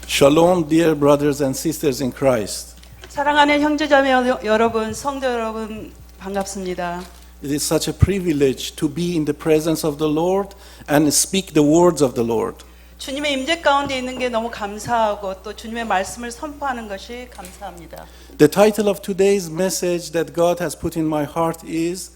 Shalom, dear brothers and sisters in Christ. 사랑하는 형제자매 여러분, 성도 여러분 반갑습니다. It is such a privilege to be in the presence of the Lord and speak the words of the Lord. 주님의 임재 가운데 있는 게 너무 감사하고 또 주님의 말씀을 선포하는 것이 감사합니다. The title of today's message that God has put in my heart is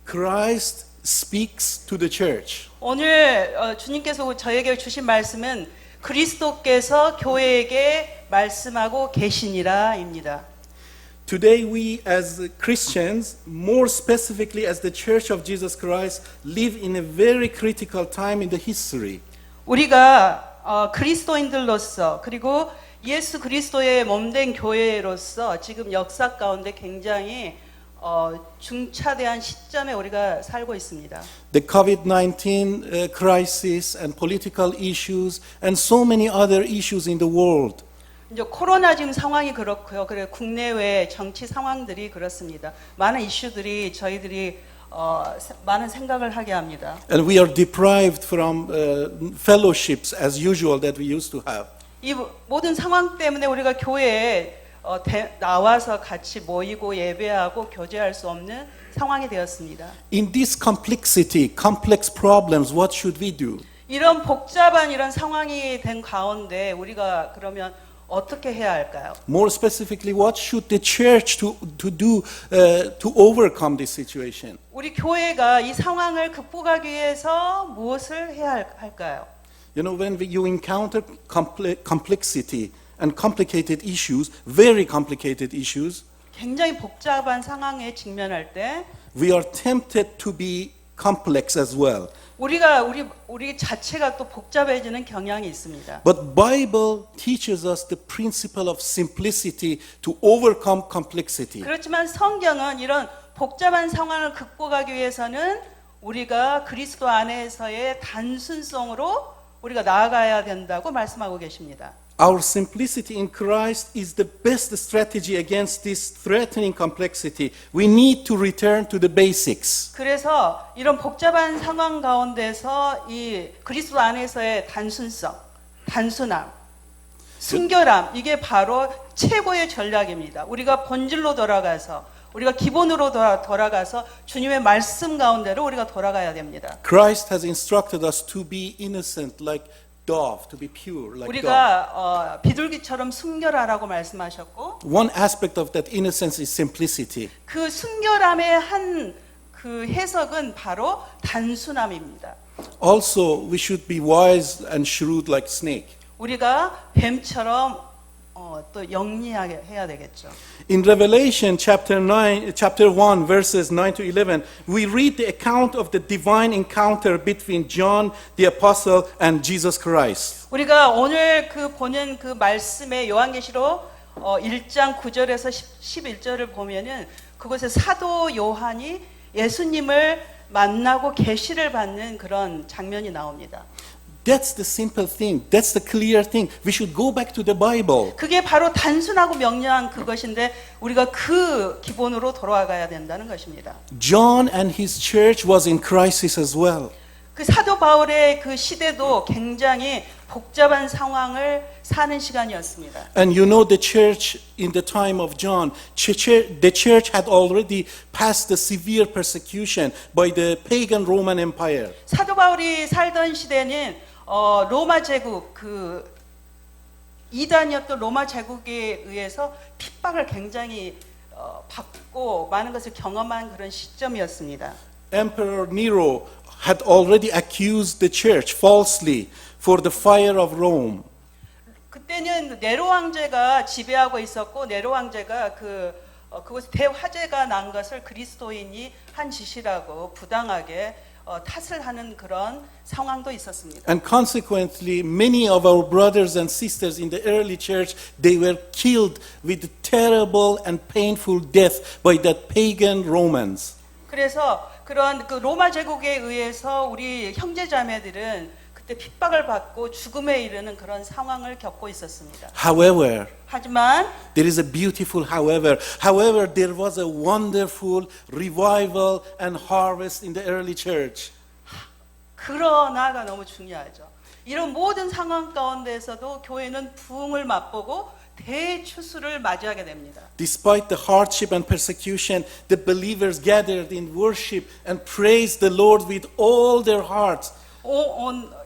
Christ Speaks to the Church. 오늘 주님께서 저에게 주신 말씀은 그리스도께서 교회에게 말씀하고 계시니라입니다. Today we as Christians, more specifically as the Church of Jesus Christ, live in a very critical time in the history. 우리가 그리스도인들로서 그리고 예수 그리스도의 몸된 교회로서 지금 역사 가운데 굉장히 중차대한 시점에 우리가 살고 있습니다. The COVID-19 crisis and political issues and so many other issues in the world. 이제 코로나 지금 상황이 그렇고요. 그래 국내외 정치 상황들이 그렇습니다. 많은 이슈들이 저희들이 많은 생각을 하게 합니다. And we are deprived from fellowships as usual that we used to have. 이 모든 상황 때문에 우리가 교회에 나와서 같이 모이고 예배하고 교제할 수 없는 상황이 되었습니다. In this complexity, complex problems, what should we do? 이런 복잡한 이런 상황이 된 가운데 우리가 그러면 어떻게 해야 할까요? More specifically, what should the church to do to overcome this situation? 우리 교회가 이 상황을 극복하기 위해서 무엇을 해야 할까요? You know, when you encounter complexity and complicated issues, very complicated issues, 굉장히 복잡한 상황에 직면할 때 we are tempted to be complex as well. 우리 자체가 또 복잡해지는 경향이 있습니다. But Bible teaches us the principle of simplicity to overcome complexity. 그렇지만 성경은 이런 복잡한 상황을 극복하기 위해서는 우리가 그리스도 안에서의 단순성으로 우리가 나아가야 된다고 말씀하고 계십니다. Our simplicity in Christ is the best strategy against this threatening complexity. We need to return to the basics. 그래서 이런 복잡한 상황 가운데서 이 그리스도 안에서의 단순성, 단순함, 순결함 이게 바로 최고의 전략입니다. 우리가 본질로 돌아가서 우리가 기본으로 돌아가서 주님의 말씀 가운데로 우리가 돌아가야 됩니다. Christ has instructed us to be innocent like dove, to be pure like dove. 우리가 비둘기처럼 순결하라고 말씀하셨고 One aspect of that innocence is simplicity. 그 순결함의 한 그 해석은 바로 단순함입니다. Also, we should be wise and shrewd like snake. 우리가 뱀처럼 또 영리하게 해야 되겠죠. In Revelation chapter 1 verses 9 to 11, we read the account of the divine encounter between John the apostle and Jesus Christ. 우리가 오늘 보는 그 말씀의 요한계시록 1장 9절에서 11절을 보면은 그곳에 사도 요한이 예수님을 만나고 계시를 받는 그런 장면이 나옵니다. That's the simple thing. That's the clear thing. We should go back to the Bible. 그게 바로 단순하고 명료한 그것인데 우리가 그 기본으로 돌아가야 된다는 것입니다. John and his church was in crisis as well. 그 사도 바울의 그 시대도 굉장히 복잡한 상황을 사는 시간이었습니다. And you know the church in the time of John, the church had already passed the severe persecution by the pagan Roman Empire. 사도 바울이 살던 시대는 로마 제국 그 이단이었던 로마 제국에 의해서 핍박을 굉장히 받고 많은 것을 경험한 그런 시점이었습니다. Emperor Nero had already accused the church falsely for the fire of Rome. 그때는 네로 황제가 지배하고 있었고 네로 황제가 그곳에 대화재가 난 것을 그리스도인이 한 짓이라고 부당하게 탓을 하는 그런 상황도 있었습니다. And consequently, many of our brothers and sisters in the early church, they were killed with terrible and painful death by the pagan Romans. 그래서 그런 그 로마 제국에 의해서 우리 형제자매들은 그때 핍박을 받고 죽음에 이르는 그런 상황을 겪고 있었습니다. However, 하지만 there is a beautiful however. However, there was a wonderful revival and harvest in the early church. 그러나가 너무 중요하죠. 이런 모든 상황 가운데에서도 교회는 부흥을 맛보고 대추수를 맞이하게 됩니다. Despite the hardship and persecution, the believers gathered in worship and praised the Lord with all their hearts.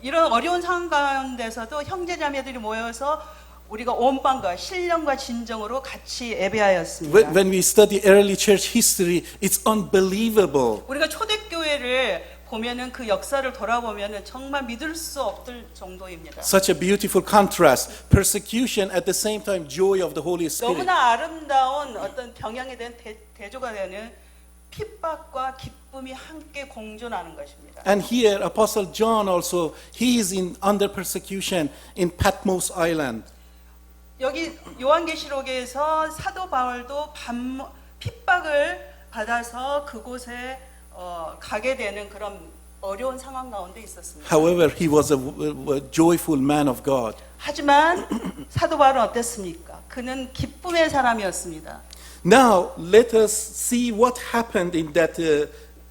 이런 어려운 상황 가운데서도 형제자매들이 모여서 우리가 온방과 신령과 진정으로 같이 예배하였습니다. When we study early church history, it's unbelievable. 우리가 초대교회를 보면은 그 역사를 돌아보면은 정말 믿을 수 없을 정도입니다. Such a beautiful contrast. Persecution at the same time joy of the Holy Spirit. 너무나 아름다운 어떤 병양에 대한 대조가 되는 핍박과 기쁨이 함께 공존하는 것입니다. And here Apostle John also, he is under persecution in Patmos Island. 여기 요한계시록에서 사도 바울도 핍박을 받아서 그곳에 가게 되는 그런 어려운 상황 가운데 있었습니다. However, he was a joyful man of God. 하지만 사도 바울은 어땠습니까? 그는 기쁨의 사람이었습니다. Now, let us see what happened in that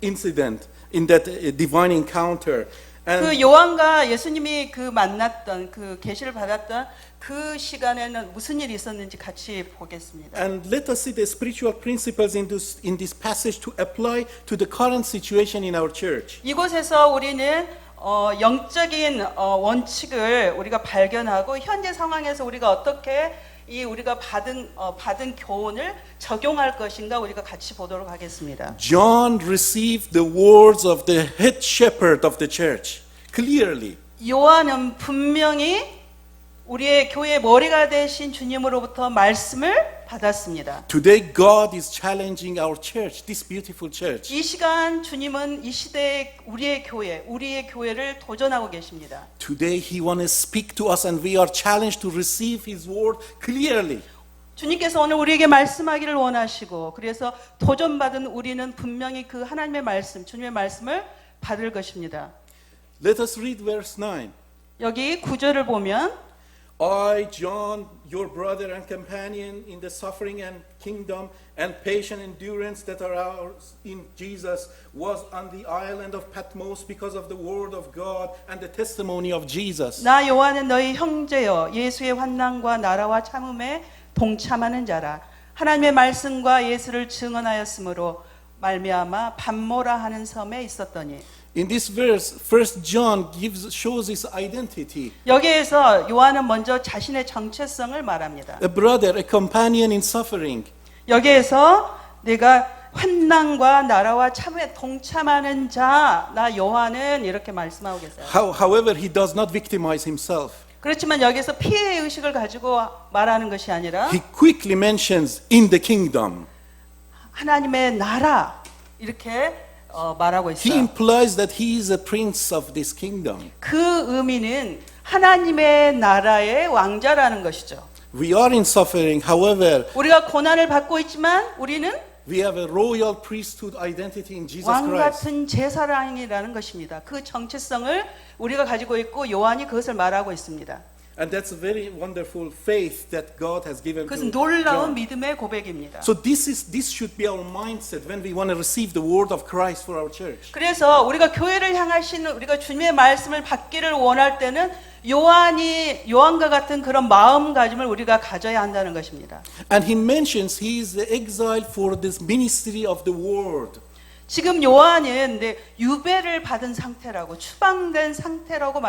incident, in that divine encounter. 그 요한과 예수님이 그 만났던 그 계시를 받았던 그 시간에는 무슨 일이 있었는지 같이 보겠습니다. And let us see the spiritual principles in this passage to apply to the current situation in our church. 이곳에서 우리는 영적인 원칙을 우리가 발견하고 현재 상황에서 우리가 어떻게 우리가 받은 교훈을 적용할 것인가 우리가 같이 보도록 하겠습니다. John received the words of the head shepherd of the church clearly. 요한은 분명히 우리의 교회의 머리가 되신 주님으로부터 말씀을 받았습니다. Today God is challenging our church, this beautiful church. 이 시간 주님은 이 시대의 우리의 교회를 도전하고 계십니다. Today He wants to speak to us and we are challenged to receive His word clearly. 주님께서 오늘 우리에게 말씀하기를 원하시고 그래서 도전받은 우리는 분명히 그 하나님의 말씀, 주님의 말씀을 받을 것입니다. Let us read verse 9. 여기 9절을 보면 I, John, your brother and companion in the suffering and kingdom and patient endurance that are ours in Jesus, was on the island of Patmos because of the word of God and the testimony of Jesus. 나 요한은 너희 형제여 예수의 환난과 나라와 참음에 동참하는 자라. 하나님의 말씀과 예수를 증언하였으므로 말미암아 pat모라 하는 섬에 있었더니. In this verse, First John shows his identity. 여기에서 요한은 먼저 자신의 정체성을 말합니다. A brother, a companion in suffering. 여기에서 내가 환난과 나라와 참에 동참하는 자, 나 요한은 이렇게 말씀하고 계세요. However, he does not victimize himself. 그렇지만 여기서 피해 의식을 가지고 말하는 것이 아니라 He quickly mentions in the kingdom. 하나님의 나라 이렇게 말하고 He 있어요. implies that he is a prince of this kingdom. 그 의미는 하나님의 나라의 왕자라는 것이죠. We are in suffering. However, 우리가 고난을 받고 있지만 우리는 we have a royal priesthood identity in Jesus 왕 Christ. 같은 제사장이라는 것입니다. 그 정체성을 우리가 가지고 있고 요한이 그것을 말하고 있습니다. And that's a very wonderful faith that God has given 그것은 to 놀라운 John. 믿음의 고백입니다. So this should be our mindset when we want to receive the word of Christ for our church. 그래서 우리가 교회를 향하시는 우리가 주님의 말씀을 받기를 원할 때는 요한과 같은 그런 마음가짐을 우리가 가져야 한다는 것입니다. And he mentions he is the exile for this ministry of the word. 지금 요한은 유배를 받은 상태라고 추방된 상태라고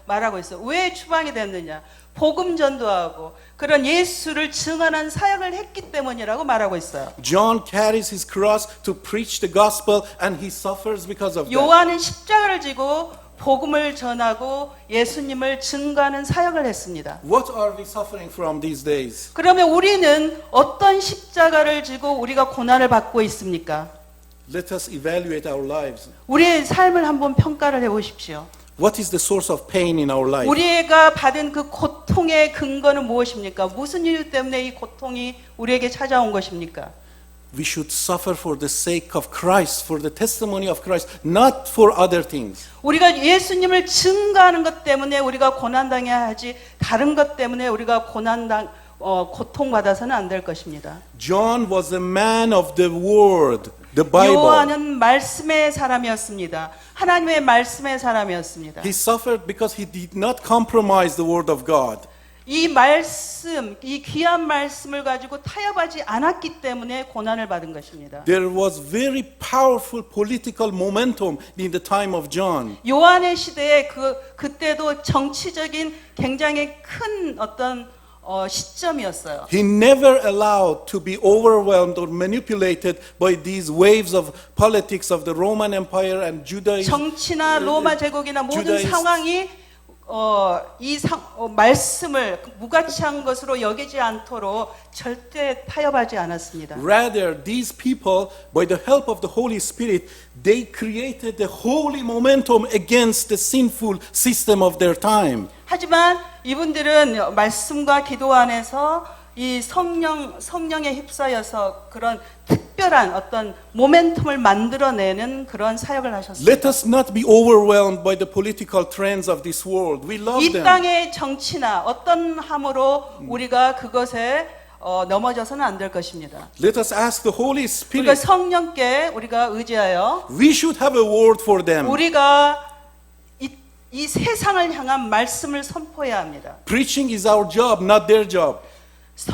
말하고 있어요. 왜 추방이 됐느냐? 복음 전도하고 그런 예수를 증언한 사역을 했기 때문이라고 말하고 있어요. John carries his cross to preach the gospel and he suffers because of that. 요한은 십자가를 지고 복음을 전하고 예수님을 증거하는 사역을 했습니다. What are we suffering from these days? 그러면 우리는 어떤 십자가를 지고 우리가 고난을 받고 있습니까? Let us evaluate our lives. 우리의 삶을 한번 평가를 해보십시오. What is the source of pain in our life? 우리가 받은 그 고통의 근거는 무엇입니까? 무슨 이유 때문에 이 고통이 우리에게 찾아온 것입니까? We should suffer for the sake of Christ, for the testimony of Christ, not for other things. 우리가 예수님을 증거하는 것 때문에 우리가 고난당해야 하지 다른 것 때문에 우리가 고통받아서는 안 될 것입니다. John was a man of the word. the Bible. 요한은 말씀의 사람이었습니다. 하나님의 말씀의 사람이었습니다. He suffered because he did not compromise the word of God. 이 말씀, 이 귀한 말씀을 가지고 타협하지 않았기 때문에 고난을 받은 것입니다. There was very powerful political momentum in the time of John. 요한의 시대에 그때도 정치적인 굉장히 큰 어떤 시점이었어요. He never allowed to be overwhelmed or manipulated by these waves of politics of the Roman Empire and Judaism. 정치나 로마 제국이나 모든 Judaism. 상황이 말씀을 무가치한 것으로 여기지 않도록 절대 타협하지 않았습니다. Rather, these people, by the help of the Holy Spirit, they created the holy momentum against the sinful system of their time. 하지만 이분들은 말씀과 기도 안에서 이 성령에 휩싸여서 그런 특별한 어떤 모멘텀을 만들어내는 그런 사역을 하셨습니다. Let us not be overwhelmed by the political trends of this world. We love 이 them. 땅의 정치나 어떤 함으로 우리가 그것에 넘어져서는 안 될 것입니다. Let us ask the Holy 그러니까 Spirit. 성령께 우리가 의지하여 We should have a word for them. 우리가 이 세상을 향한 말씀을 선포해야 합니다. Preaching is our job, not their job.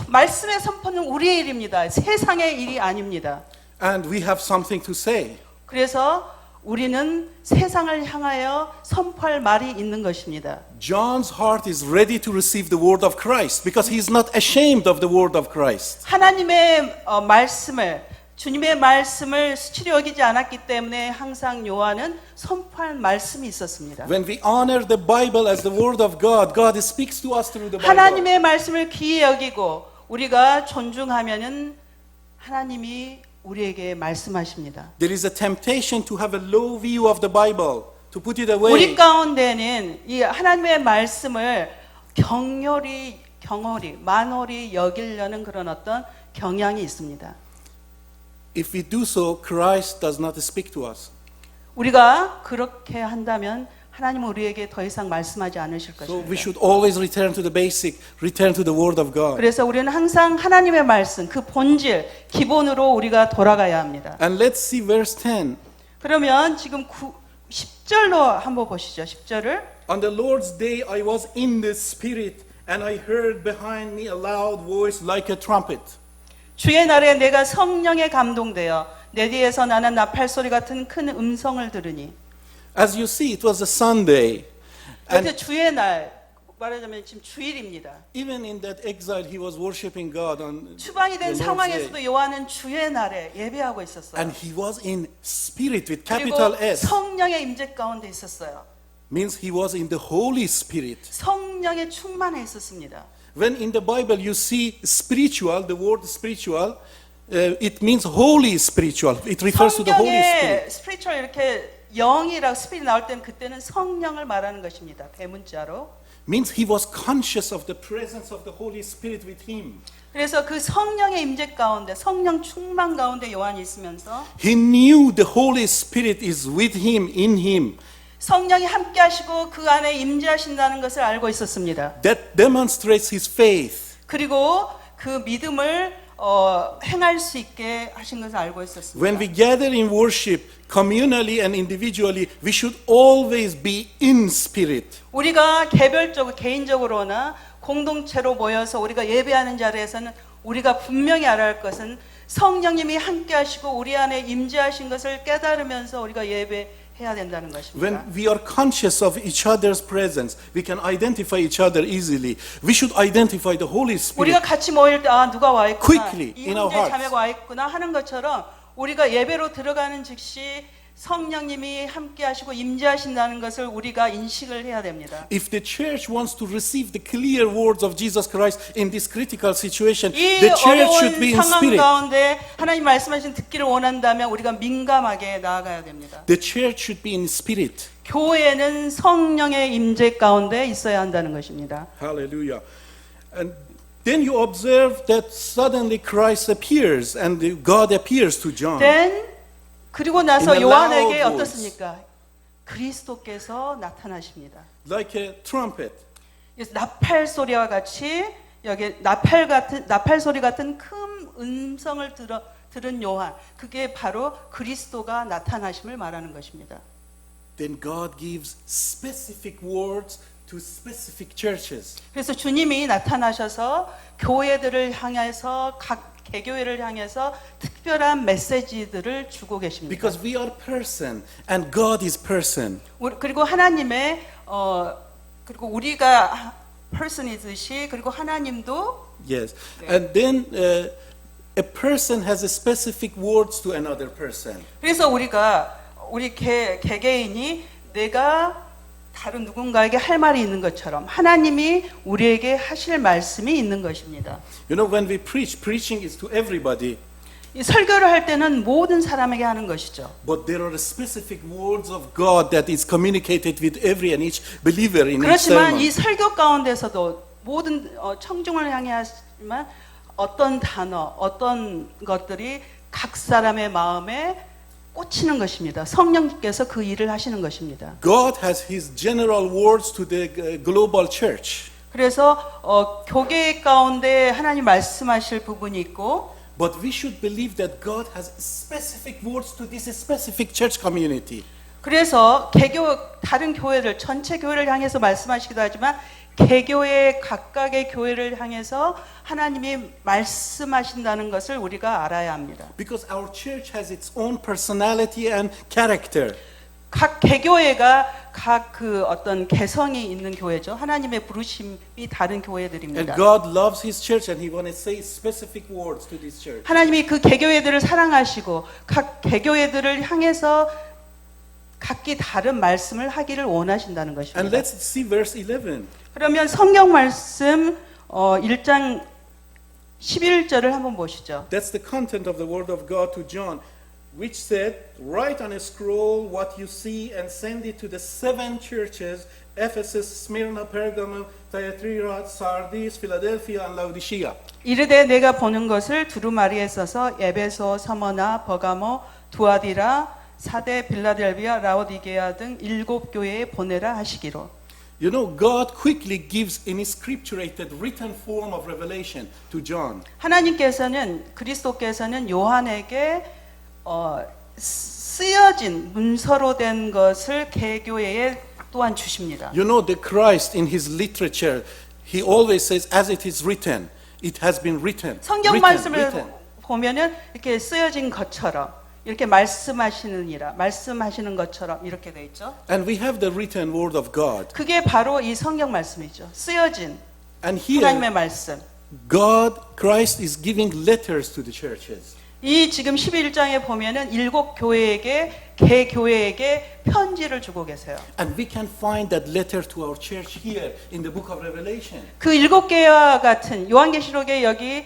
말씀의 선포는 우리의 일입니다. 세상의 일이 아닙니다. And we have something to say. 그래서 우리는 세상을 향하여 선포할 말이 있는 것입니다. John's heart is ready to receive the word of Christ because he is not ashamed of the word of Christ. 하나님의 말씀을 주님의 말씀을 수치로 여기지 않았기 때문에 항상 요한은 선포할 말씀이 있었습니다. When we honor the Bible as the word of God, God speaks to us through the Bible. 하나님의 말씀을 귀히 여기고 우리가 존중하면은 하나님이 우리에게 말씀하십니다. There is a temptation to have a low view of the Bible, to put it away. 우리 가운데는 이 하나님의 말씀을 만홀히 여기려는 그런 어떤 경향이 있습니다. If we do so, Christ does not speak to us. 우리가 그렇게 한다면 하나님은 우리에게 더 이상 말씀하지 않으실 So 것입니다. we should always return to the basic, return to the word of God. 그래서 우리는 항상 하나님의 말씀, 그 본질, 기본으로 우리가 돌아가야 합니다. And let's see verse 10. 그러면 지금 10절로 한번 보시죠. 10절을. On the Lord's day I was in the Spirit, and I heard behind me a loud voice like a trumpet. 주의 날에 내가 성령에 감동되어 내 뒤에서 나는 나팔 소리 같은 큰 음성을 들으니. As you see, it was a Sunday. 그때 And 주의 날, 말하자면 지금 주일입니다. even in that exile, he was worshiping God on 추방이 된 the Lord's 상황에서도 day. 요한은 주의 날에 예배하고 있었어요. And he was in spirit with capital 그리고 S. 성령의 임재 가운데 있었어요. Means he was in the Holy Spirit. 성령에 충만해 있었습니다. When in the Bible you see spiritual, the word spiritual, it means holy spiritual. It refers to the Holy Spirit. 성령의 스피리추얼 이렇게 영이라고 스피릿 나올 때는 그때는 성령을 말하는 것입니다. 대문자로. Means he was conscious of the presence of the Holy Spirit with him. 그래서 그 성령의 임재 가운데 성령 충만 가운데 요한이 있으면서 He knew the Holy Spirit is with him, in him. 성령이 함께 하시고 그 안에 임재하신다는 것을 알고 있었습니다. That demonstrates his faith. 그리고 그 믿음을 행할 수 있게 하신 것을 알고 있었습니다. When we gather in worship, communally and individually, we should always be in spirit. 우리가 개인적으로나 공동체로 모여서 우리가 예배하는 자리에서는 우리가 분명히 알아야 할 것은 성령님이 함께 하시고 우리 안에 임재하신 것을 깨달으면서 우리가 예배해야 된다는 것입니다. When we are conscious of each other's presence, we can identify each other easily. We should identify the Holy Spirit. 우리가 같이 모일 때 누가 와 있구나, Quickly, 이 in our 형제 hearts. 자매가 와 있구나 하는 것처럼 우리가 예배로 들어가는 즉시 성령님이 함께 하시고 임재하신다는 것을 우리가 인식을 해야 됩니다. If the church wants to receive the clear words of Jesus Christ in this critical situation, 이 the church should be 어려운 in 상황 spirit. 가운데 하나님 말씀하신 듣기를 원한다면 우리가 민감하게 나아가야 됩니다. The church should be in spirit. 교회는 성령의 임재 가운데 있어야 한다는 것입니다. Hallelujah. And then you observe that suddenly Christ appears and God appears to John. Then 그리고 나서 In a 요한에게 loud 어떻습니까? 그리스도께서 나타나십니다. Like a trumpet. 그래서 나팔 소리와 같이 여기 나팔 소리 같은 큰 음성을 들은 요한, 그게 바로 그리스도가 나타나심을 말하는 것입니다. then God gives specific words to specific churches. 그래서 주님이 나타나셔서 교회들을 향해서 각 개교회를 향해서 특별한 메시지들을 주고 계십니다. Because we are person and God is person. 그리고 하나님의 그리고 우리가 person이듯이 그리고 하나님도 Yes. And then a person has a specific words to another person. 그래서 우리 개개인이 내가 다른 누군가에게 할 말이 있는 것처럼 하나님이 우리에게 하실 말씀이 있는 것입니다. You know, when we preach, preaching is to everybody. 이 설교를 할 때는 모든 사람에게 하는 것이죠. But there are specific words of God that is communicated with every and each believer in each 그렇지만 sermon. 이 설교 가운데서도 모든 청중을 향해 하지만 어떤 단어, 어떤 것들이 각 사람의 마음에 꽂히는 것입니다. 성령께서 그 일을 하시는 것입니다. God has His general words to the global church. 그래서 교계 가운데 하나님 말씀하실 부분이 있고 But we should believe that God has specific words to this specific church community. 그래서 다른 교회들 전체 교회를 향해서 말씀하시기도 하지만 개교회 각각의 교회를 향해서 하나님이 말씀하신다는 것을 우리가 알아야 합니다. Because our church has its own personality and character. 각 개교회가 각 그 어떤 개성이 있는 교회죠. 하나님의 부르심이 다른 And 교회들입니다. God loves His church and He wants to say specific words to this church. 하나님이 그 개교회들을 사랑하시고 각 개교회들을 향해서 각기 다른 말씀을 하기를 원하신다는 And 것입니다. let's see verse 11. 그러면 성경 말씀 1장 11절을 한번 보시죠. That's the content of the word of God to John, which said, write on a scroll what you see and send it to the 7 churches, Ephesus, Smyrna, Pergamum, Thyatira, Sardis, Philadelphia, and Laodicea. 이르되 내가 보는 것을 두루마리에 써서 에베소, 서머나, 버가모, 두아디라, 사대, 빌라델비아, 라오디게아 등 7 교회에 보내라 하시기로. You know, God quickly gives in His scripturated written form of revelation to John. 하나님께서는 그리스도께서는 요한에게 쓰여진 문서로 된 것을 개교회에 또한 주십니다. You know, the Christ in His literature, He always says, as it is written, it has been written. 성경 written, 말씀을 written. 보면은 이렇게 쓰여진 것처럼 이렇게 말씀하시는 것처럼 이렇게 돼 있죠. And we have the written word of God. 그게 바로 이 성경 말씀이죠. 쓰여진 And here, 하나님의 말씀. God, Christ is giving letters to the churches. 이 지금 11장에 보면은 7 교회에게 개교회에게 편지를 주고 계세요. And we can find that letter to our church here in the book of Revelation. 그 7개와 같은 요한계시록에 여기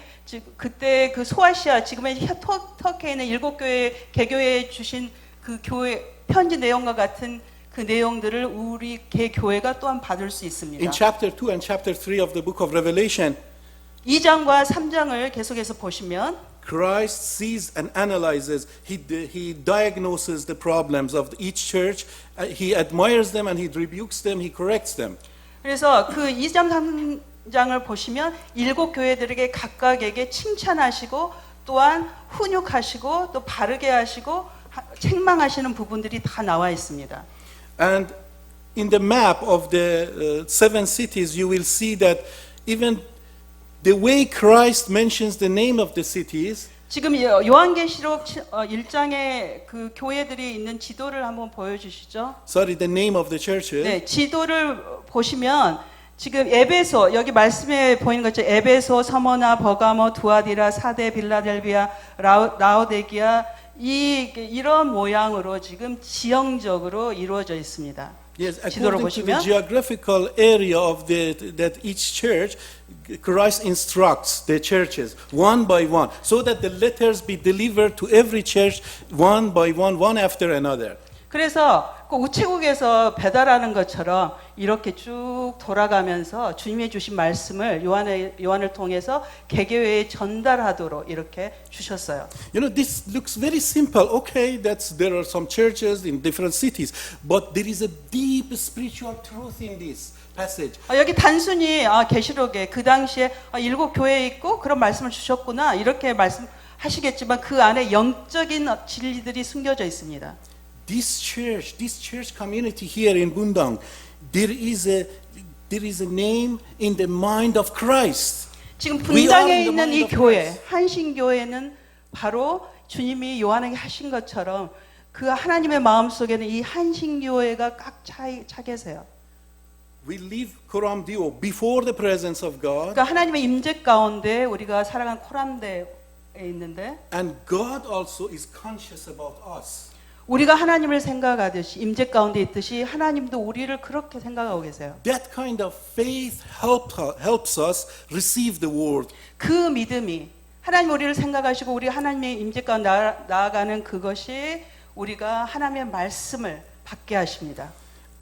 그때 그 소아시아 지금의 터키에 있는 7 교회 개교회에 주신 그 교회 편지 내용과 같은 그 내용들을 우리 개교회가 또한 받을 수 있습니다. In chapter 2 and chapter 3 of the book of Revelation, 2장과 3장을 계속해서 보시면 Christ sees and analyzes. He diagnoses the problems of each church. He admires them and He rebukes them. He corrects them. 그래서 그 2장 3장을 보시면 7 교회들에게 각각에게 칭찬하시고 또한 훈육하시고 또 바르게 하시고 책망하시는 부분들이 다 나와 있습니다. And in the map of the 7 cities, you will see that even the way Christ mentions the name of the cities, 지금 요한계시록 1장에 그 교회들이 있는 지도를 한번 보여주시죠. sorry, the name of the churches, 네, 지도를 보시면 지금 에베소 여기 말씀에 보이는 것처럼 에베소, 서머나, 버가모, 두아디라, 사대, 빌라델비아, 라오데기아 이런 모양으로 지금 지형적으로 이루어져 있습니다. yes, 지도를 according to the 보시면 geographical area of that each church, Christ instructs the churches one by one, so that the letters be delivered to every church one by one, one after another. 그래서 그 우체국에서 배달하는 것처럼 이렇게 쭉 돌아가면서 주님이 주신 말씀을 요한을 통해서 개교회에 전달하도록 이렇게 주셨어요. You know, this looks very simple. Okay, there are some churches in different cities, but there is a deep spiritual truth in this passage. 여기 단순히 계시록에 그 당시에 7 교회에 있고 그런 말씀을 주셨구나 이렇게 말씀 하시겠지만 그 안에 영적인 진리들이 숨겨져 있습니다. This church community here in Bundang, there is a name in the mind of Christ. 지금 We are 분당에 in the 있는 mind 이 of 교회, Christ. 한신교회는 바로 주님이 요한에게 하신 것처럼 그 하나님의 마음속에는 이 한신교회가 꽉 차 계세요. We live Koram Dio before the presence of God, 그러니까 하나님의 임재 가운데 우리가 살아간 코람데에 있는데 and God also is conscious about us. 우리가 하나님을 생각하듯이 임재 가운데 있듯이 하나님도 우리를 그렇게 생각하고 계세요. That kind of faith helps us receive the word. 그 믿음이 하나님 우리를 생각하시고 우리 하나님의 임재 가운데 나아가는 그것이 우리가 하나님의 말씀을 받게 하십니다.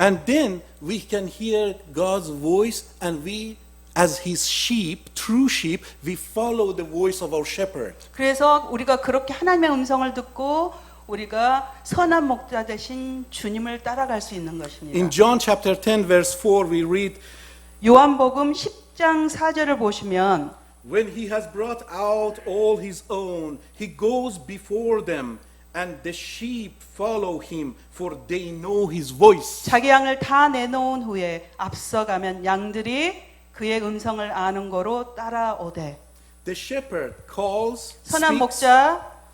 And then we can hear God's voice, and we, as His sheep, true sheep, we follow the voice of our shepherd. 그래서 우리가 그렇게 하나님의 음성을 듣고 우리가 선한 목자 되신 주님을 따라갈 수 있는 것입니다. In John chapter 10, verse 4, we read, 요한복음 10장 4절을 보시면 when He has brought out all His own, He goes before them, and the sheep follow Him, for they know His voice. 자기 양을 다 내놓은 후에 앞서가면 양들이 그의 음성을 아는 거로 따라오되. The shepherd calls, 선한 speaks,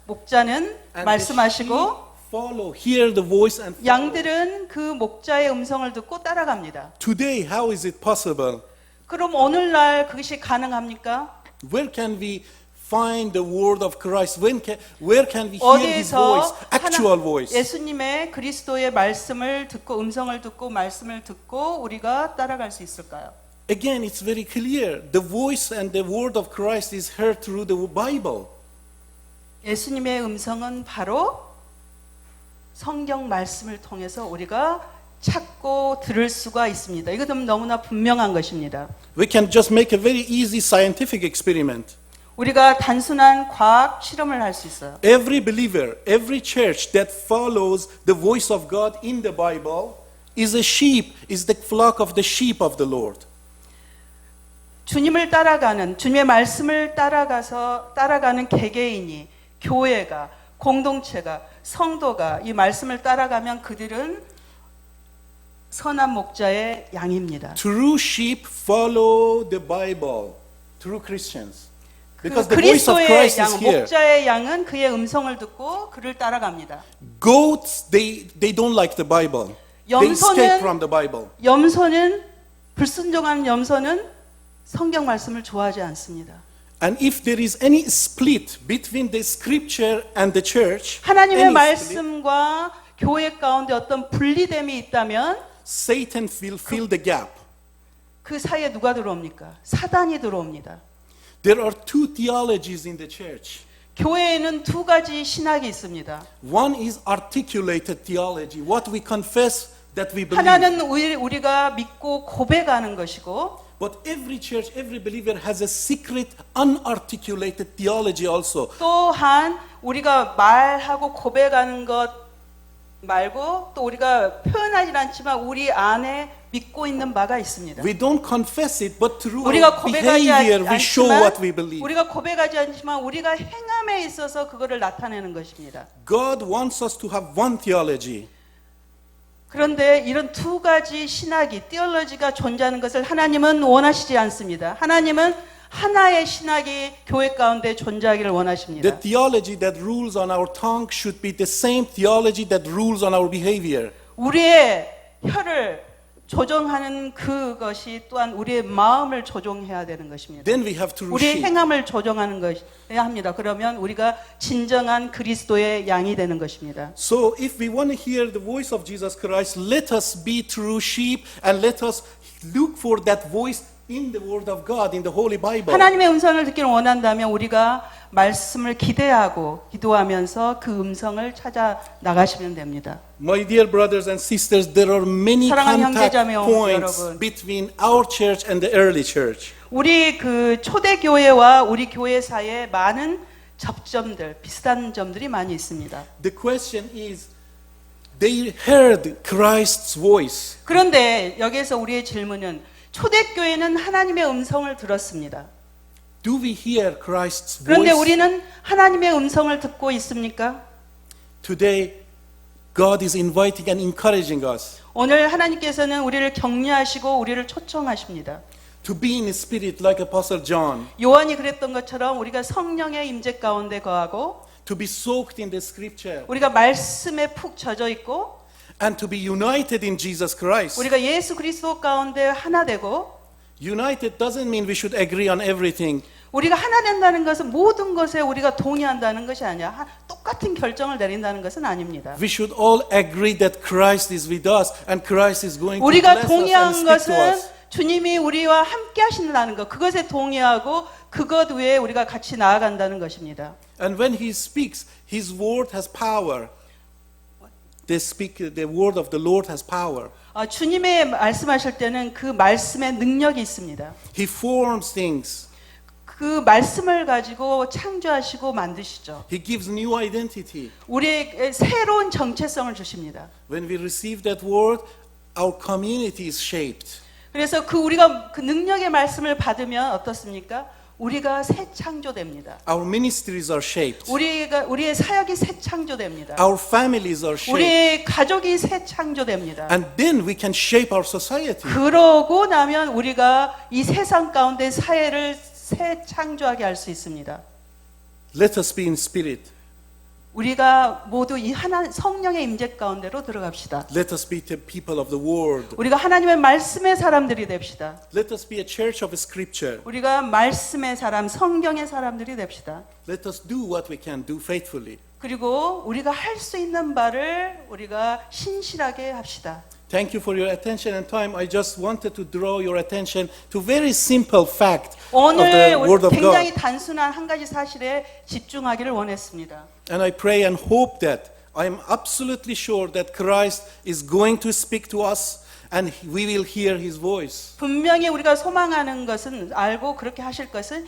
목자는 and 말씀하시고 the sheep follow, hear the voice and follow. 양들은 그 목자의 음성을 듣고 따라갑니다. Today, how is it possible? 그럼 오늘날 그것이 가능합니까? Where can we find the word of Christ? Where can we hear His voice, 어디에서 actual voice? 예수님의 그리스도의 말씀을 듣고 음성을 듣고 말씀을 듣고 우리가 따라갈 수 있을까요? Again, it's very clear. The voice and the word of Christ is heard through the Bible. 예수님의 음성은 바로 성경 말씀을 통해서 우리가 찾고 들을 수가 있습니다. 이것은 너무나 분명한 것입니다. We can just make a very easy scientific experiment. 우리가 단순한 과학 실험을 할 수 있어요. Every believer, every church that follows the voice of God in the Bible is a sheep, is the flock of the sheep of the Lord. 주님을 따라가는 주님의 말씀을 따라가는 개개인이 교회가 공동체가 성도가 이 말씀을 따라가면 그들은 선한 목자의 양입니다. True sheep follow the Bible. True Christians. 그 Because the voice of 그리스도의 Christ is 양, here. 목자의 양은 그의 음성을 듣고 그를 따라갑니다. Goats, they don't like the Bible. They escape from the Bible. 불순종한 염소는 성경 말씀을 좋아하지 않습니다. And if there is any split between the scripture and the church, 하나님의 any split, 말씀과 교회 가운데 어떤 분리됨이 있다면 Satan will fill the gap. 그 사이에 누가 들어옵니까? 사단이 들어옵니다. There are two theologies in the church. 교회에는 두 가지 신학이 있습니다. One is articulated theology, what we confess that we believe. 하나는 우리가 믿고 고백하는 것이고 But every church, every believer has a secret, unarticulated theology also. 또한 우리가 말하고 고백하는 것 말고 또 우리가 표현하지 않지만 우리 안에 믿고 있는 바가 있습니다. We don't confess it, but through 우리가 our 고백하지 behavior, we show 않지만 what we believe. 우리가 고백하지 않지만 우리가 행함에 있어서 그거를 나타내는 것입니다. God wants us to have one theology. 그런데 이런 두 가지 신학이 theology가 존재하는 것을 하나님은 원하시지 않습니다. 하나님은 하나의 신학이 교회 가운데 존재하기를 원하십니다. The theology that rules on our tongue should be the same theology that rules on our behavior. 우리의 혀를 조종하는 그것이 또한 우리의 마음을 조종해야 되는 것입니다. Then we have true 우리의 sheep. 행함을 조종하는 것해야 합니다. 그러면 우리가 진정한 그리스도의 양이 되는 것입니다. So if we want to hear the voice of Jesus Christ, let us be true sheep and let us look for that voice in the Word of God, in the Holy Bible. 하나님의 음성을 듣기를 원한다면 우리가 말씀을 기대하고 기도하면서 그 음성을 찾아 나가시면 됩니다. My dear brothers and sisters, there are many 사랑하는 contact 형제자매 points 여러분. between our church and the early church. 우리 그 초대 교회와 우리 교회 사이에 많은 접점들, 비슷한 점들이 많이 있습니다. The question is, they heard Christ's voice. 그런데 여기에서 우리의 질문은 초대교회는 하나님의 음성을 들었습니다. Do we hear Christ's 그런데 voice? 우리는 하나님의 음성을 듣고 있습니까? Today, God is inviting and encouraging us 오늘 하나님께서는 우리를 격려하시고 우리를 초청하십니다. to be in spirit like Apostle John, 요한이 그랬던 것처럼 우리가 성령의 임재 가운데 거하고 to be soaked in the scripture, 우리가 말씀에 푹 젖어 있고 and to be united in Jesus Christ. 우리가 예수 그리스도 가운데 하나 되고 United doesn't mean we should agree on everything. 우리가 하나 된다는 것은 모든 것에 우리가 동의한다는 것이 아니야. 똑같은 결정을 내린다는 것은 아닙니다. We should all agree that Christ is with us and Christ is going to 우리가 bless us and 동의한 speak to 것은 us. 주님이 우리와 함께 하신다는 것, 그것에 동의하고 그것 외에 우리가 같이 나아간다는 것입니다. And when he speaks, his word has power. The word of the Lord has power. 주님의 말씀하실 때는 그 말씀의 능력이 있습니다. He forms things. 그 말씀을 가지고 창조하시고 만드시죠. He gives new identity. 우리에게 새로운 정체성을 주십니다. When we receive that word, our community is shaped. 그래서 우리가 그 능력의 말씀을 받으면 어떻습니까? 우리가 새 창조됩니다. Our ministries are shaped. 우리의 사역이 새 창조됩니다. Our families are shaped. 우리의 가족이 새 창조됩니다. And then we can shape our society. 그러고 나면 우리가 이 세상 가운데 사회를 새 창조하게 할 수 있습니다. Let us be in spirit. 우리가 모두 이 성령의 임재 가운데로 들어갑시다. Let us be the people of the word. 우리가 하나님의 말씀의 사람들이 됩시다. Let us be a church of scripture. 우리가 말씀의 사람, 성경의 사람들이 됩시다. Let us do what we can do faithfully. 그리고 우리가 할 수 있는 바를 우리가 신실하게 합시다. Thank you for your attention and time. I just wanted to draw your attention to very simple fact of 오늘 the word of 굉장히 God. 단순한 한 가지 사실에 집중하기를 원했습니다. And I pray and hope that I am absolutely sure that Christ is going to speak to us and we will hear his voice. 분명히 우리가 소망하는 것은 알고 그렇게 하실 것은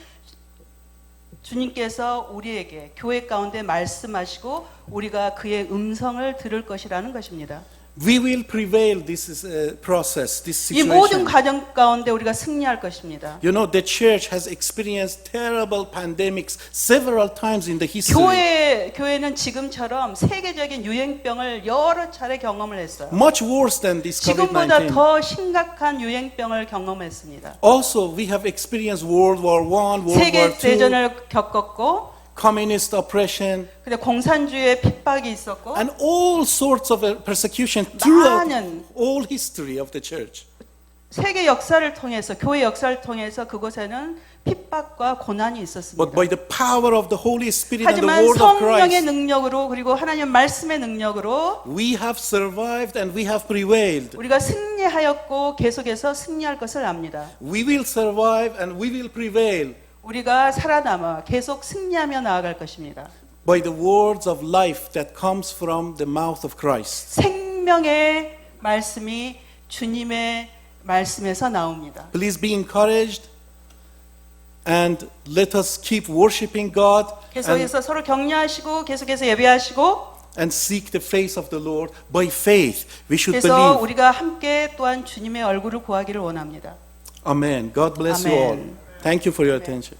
주님께서 우리에게 교회 가운데 말씀하시고 우리가 그의 음성을 들을 것이라는 것입니다. We will prevail this process, this 이 모든 situation. 과정 가운데 우리가 승리할 것입니다. You know, the church has experienced terrible pandemics several times in the history. 교회는 지금처럼 세계적인 유행병을 여러 차례 경험을 했어요. Much worse than this 지금보다 COVID-19. 더 심각한 유행병을 경험했습니다. Also, we have experienced World War I, World War 세계 II, 대전을 겪었고, communist oppression, 근데 공산주의의 핍박이 있었고, and all sorts of persecution throughout 많은 all history of the church. 세계 역사를 통해서 교회 역사를 통해서 그곳에는 핍박과 고난이 있었습니다. But by the power of the Holy Spirit and the 하지만 word of 성령의 Christ, 능력으로 그리고 하나님 말씀의 능력으로 we have survived and we have prevailed. 우리가 승리하였고 계속해서 승리할 것을 압니다. We will survive and we will prevail 우리가 살아남아 계속 승리하며 나아갈 것입니다. by the words of life that comes from the mouth of Christ. 생명의 말씀이 주님의 말씀에서 나옵니다. Please be encouraged and let us keep worshiping God 계속해서 서로 격려하시고 계속해서 예배하시고 and seek the face of the Lord by faith. We should 그래서 believe. 우리가 함께 또한 주님의 얼굴을 구하기를 원합니다. Amen. God bless you all. Amen. Thank you for your attention.